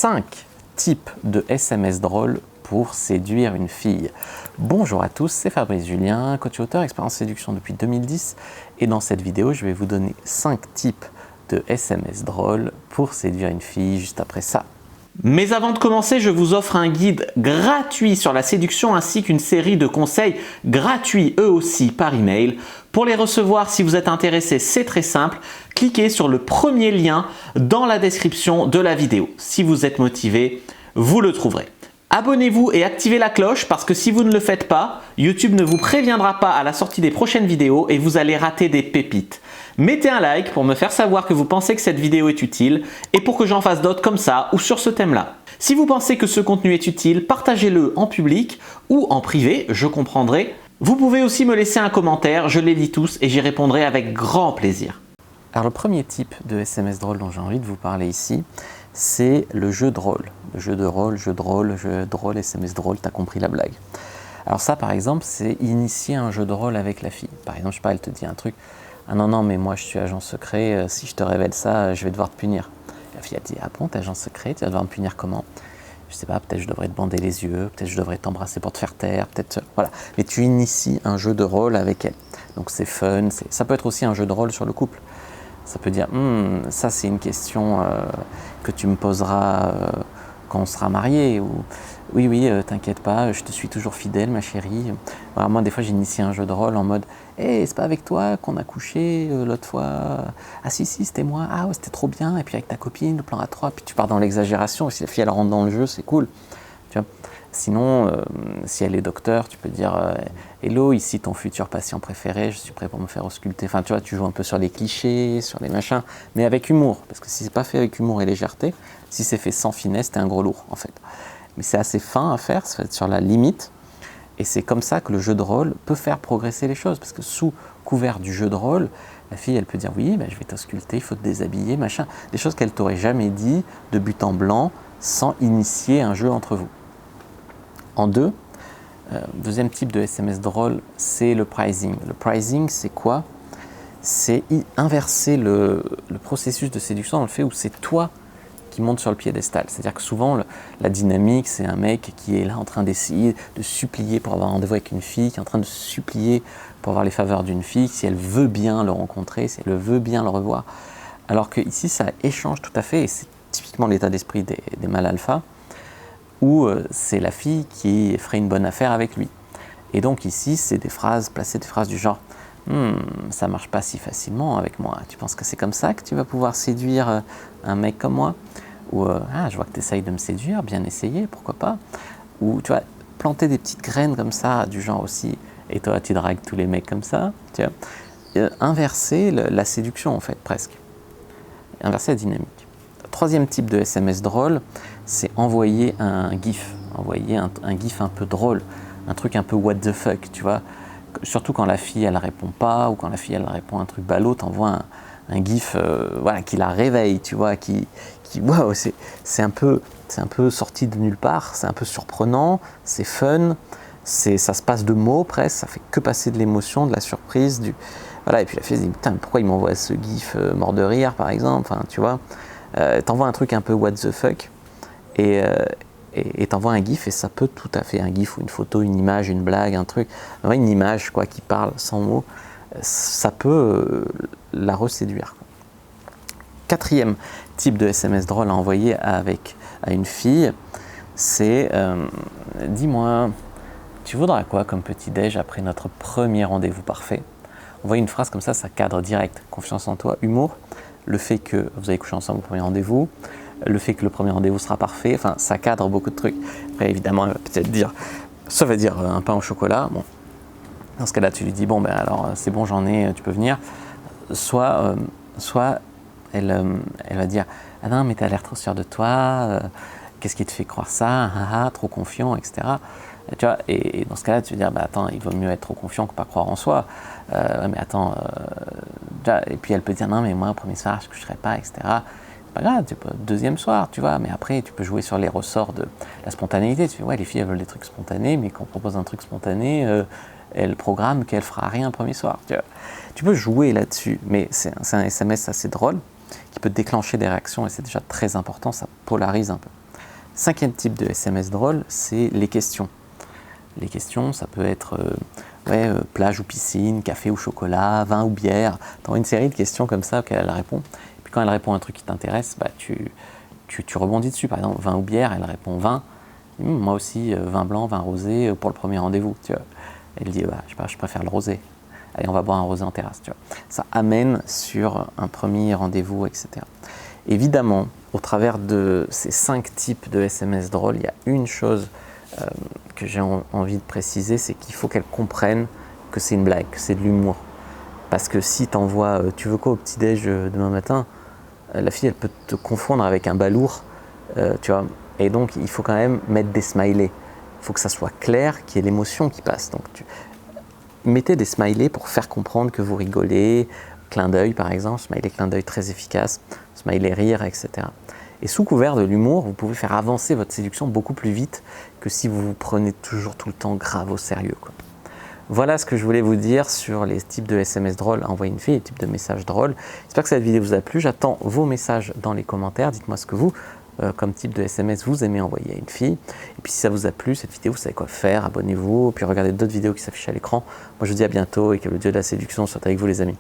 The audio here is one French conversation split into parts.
5 types de SMS drôles pour séduire une fille. Bonjour à tous, c'est Fabrice Julien, coach auteur, expert en séduction depuis 2010 et dans cette vidéo, je vais vous donner 5 types de SMS drôles pour séduire une fille juste après ça. Mais avant de commencer, je vous offre un guide gratuit sur la séduction ainsi qu'une série de conseils gratuits eux aussi par email. Pour les recevoir, si vous êtes intéressé, c'est très simple. Cliquez sur le premier lien dans la description de la vidéo. Si vous êtes motivé, vous le trouverez. Abonnez-vous et activez la cloche parce que si vous ne le faites pas, YouTube ne vous préviendra pas à la sortie des prochaines vidéos et vous allez rater des pépites. Mettez un like pour me faire savoir que vous pensez que cette vidéo est utile et pour que j'en fasse d'autres comme ça ou sur ce thème-là. Si vous pensez que ce contenu est utile, partagez-le en public ou en privé, je comprendrai. Vous pouvez aussi me laisser un commentaire, je les lis tous et j'y répondrai avec grand plaisir. Alors le premier type de SMS drôle dont j'ai envie de vous parler ici, c'est le jeu de rôle. Le jeu de rôle, jeu de rôle, SMS drôle, t'as compris la blague. Alors ça par exemple, c'est initier un jeu de rôle avec la fille. Par exemple, je sais pas, elle te dit un truc. Ah non, mais moi je suis agent secret, si je te révèle ça, je vais devoir te punir. Et la fille elle dit, ah bon, t'es agent secret, tu vas devoir me punir comment? Je sais pas, peut-être je devrais te bander les yeux, peut-être je devrais t'embrasser pour te faire taire, peut-être, voilà. Mais tu inities un jeu de rôle avec elle. Donc c'est fun, ça peut être aussi un jeu de rôle sur le couple. Ça peut dire, ça c'est une question que tu me poseras quand on sera mariés, ou oui, t'inquiète pas, je te suis toujours fidèle, ma chérie. Alors, moi, des fois, j'initie un jeu de rôle en mode, hey, c'est pas avec toi qu'on a couché l'autre fois? Ah si, c'était moi. Ah ouais, c'était trop bien. Et puis avec ta copine, le plan à 3, puis tu pars dans l'exagération. Si la fille, elle rentre dans le jeu, c'est cool. Tu vois. Sinon, si elle est docteur, tu peux dire, hello, ici ton futur patient préféré, je suis prêt pour me faire ausculter. Enfin, tu vois, tu joues un peu sur les clichés, sur les machins, mais avec humour. Parce que si c'est pas fait avec humour et légèreté, si c'est fait sans finesse, t'es un gros lourd, en fait. Mais c'est assez fin à faire, c'est sur la limite. Et c'est comme ça que le jeu de rôle peut faire progresser les choses. Parce que sous couvert du jeu de rôle, la fille, elle peut dire, oui, je vais t'ausculter, il faut te déshabiller, machin. Des choses qu'elle t'aurait jamais dit de but en blanc, sans initier un jeu entre vous. En deux, deuxième type de SMS drôle, c'est le pricing. Le pricing, c'est quoi? C'est inverser le processus de séduction dans le fait où c'est toi qui monte sur le piédestal. C'est-à-dire que souvent, la dynamique, c'est un mec qui est là en train d'essayer de supplier pour avoir un rendez-vous avec une fille, qui est en train de supplier pour avoir les faveurs d'une fille, si elle veut bien le rencontrer, si elle veut bien le revoir. Alors que ici, ça échange tout à fait, et c'est typiquement l'état d'esprit des mâles alpha, où c'est la fille qui ferait une bonne affaire avec lui. Et donc ici, c'est placer des phrases du genre « ça marche pas si facilement avec moi, tu penses que c'est comme ça que tu vas pouvoir séduire un mec comme moi ?» Ou « je vois que tu essayes de me séduire, bien essayer, pourquoi pas ?» Ou tu vois, planter des petites graines comme ça, du genre aussi « et toi, tu dragues tous les mecs comme ça ?» Tu vois, inverser la séduction en fait, presque. Inverser la dynamique. Troisième type de SMS drôle, c'est envoyer un gif, envoyer un gif un peu drôle, un truc un peu what the fuck, tu vois. Surtout quand la fille elle répond pas ou quand la fille elle répond un truc ballot, t'envoies un gif voilà, qui la réveille, tu vois, wow, c'est un peu sorti de nulle part, c'est un peu surprenant, c'est fun, ça se passe de mots presque, ça fait que passer de l'émotion, de la surprise, voilà. Et puis la fille se dit putain, pourquoi il m'envoie ce gif mort de rire par exemple, enfin, tu vois. T'envoies un truc un peu what the fuck et t'envoies un gif et ça peut tout à fait, un gif ou une photo, une image, une blague, un truc, une image quoi, qui parle sans mots, ça peut la reséduire. Quatrième type de SMS drôle à envoyer à une fille, c'est dis-moi, tu voudras quoi comme petit déj après notre premier rendez-vous parfait? Envoyer une phrase comme ça cadre direct, confiance en toi, humour. Le fait que vous allez coucher ensemble au premier rendez-vous, le fait que le premier rendez-vous sera parfait, enfin ça cadre beaucoup de trucs. Après évidemment elle va peut-être dire, ça va dire un pain au chocolat, bon, dans ce cas-là tu lui dis bon ben alors c'est bon j'en ai, tu peux venir. Soit elle va dire ah non mais t'as l'air trop sûr de toi, qu'est-ce qui te fait croire ça, trop confiant, etc. Et tu vois, et dans ce cas-là tu vas dire bah attends il vaut mieux être trop confiant que pas croire en soi, mais attends. Et puis elle peut dire non mais moi premier soir je ne coucherai pas, etc. C'est pas grave, deuxième soir, tu vois, mais après tu peux jouer sur les ressorts de la spontanéité. Tu fais ouais les filles elles veulent des trucs spontanés, mais quand on propose un truc spontané, elles programment qu'elle fera rien le premier soir. Tu peux jouer là-dessus, mais c'est un SMS assez drôle qui peut déclencher des réactions et c'est déjà très important, ça polarise un peu. Cinquième type de SMS drôle, c'est les questions. Les questions, ça peut être plage ou piscine, café ou chocolat, vin ou bière. Tu as une série de questions comme ça auxquelles elle répond. Et puis quand elle répond à un truc qui t'intéresse, bah, tu rebondis dessus. Par exemple, vin ou bière, elle répond vin. Moi aussi, vin blanc, vin rosé pour le premier rendez-vous. Tu vois. Elle dit, bah, je sais pas, je préfère le rosé. Allez, on va boire un rosé en terrasse. Tu vois. Ça amène sur un premier rendez-vous, etc. Évidemment, au travers de ces 5 types de SMS drôles, il y a une chose que j'ai envie de préciser, c'est qu'il faut qu'elle comprenne que c'est une blague, que c'est de l'humour. Parce que si tu envoies tu veux quoi au petit-déj demain matin, la fille elle peut te confondre avec un balourd, tu vois. Et donc il faut quand même mettre des smileys. Il faut que ça soit clair, qu'il y ait l'émotion qui passe. Donc mettez des smileys pour faire comprendre que vous rigolez, clin d'œil par exemple, smiley clin d'œil très efficace, smiley rire, etc. Et sous couvert de l'humour, vous pouvez faire avancer votre séduction beaucoup plus vite que si vous vous prenez toujours tout le temps grave au sérieux, quoi. Voilà ce que je voulais vous dire sur les types de SMS drôles à envoyer une fille, les types de messages drôles. J'espère que cette vidéo vous a plu. J'attends vos messages dans les commentaires. Dites-moi ce que vous, comme type de SMS, vous aimez envoyer à une fille. Et puis si ça vous a plu, cette vidéo, vous savez quoi faire. Abonnez-vous, puis regardez d'autres vidéos qui s'affichent à l'écran. Moi je vous dis à bientôt et que le dieu de la séduction soit avec vous les amis.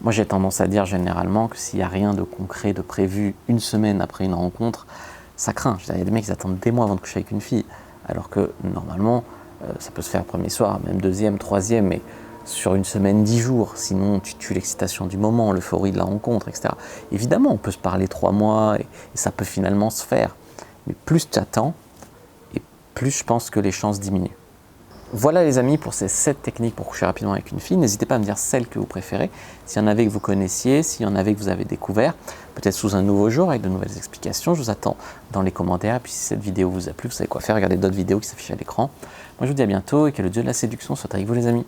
Moi, j'ai tendance à dire généralement que s'il n'y a rien de concret, de prévu une semaine après une rencontre, ça craint. Il y a des mecs qui attendent des mois avant de coucher avec une fille, alors que normalement, ça peut se faire premier soir, même deuxième, troisième, mais sur une semaine, 10 jours. Sinon, tu tues l'excitation du moment, l'euphorie de la rencontre, etc. Évidemment, on peut se parler 3 mois et ça peut finalement se faire. Mais plus tu attends, et plus je pense que les chances diminuent. Voilà les amis pour ces 7 techniques pour coucher rapidement avec une fille. N'hésitez pas à me dire celles que vous préférez, s'il y en avait que vous connaissiez, s'il y en avait que vous avez découvert, peut-être sous un nouveau jour avec de nouvelles explications. Je vous attends dans les commentaires. Et puis si cette vidéo vous a plu, vous savez quoi faire, regardez d'autres vidéos qui s'affichent à l'écran. Moi je vous dis à bientôt et que le dieu de la séduction soit avec vous les amis.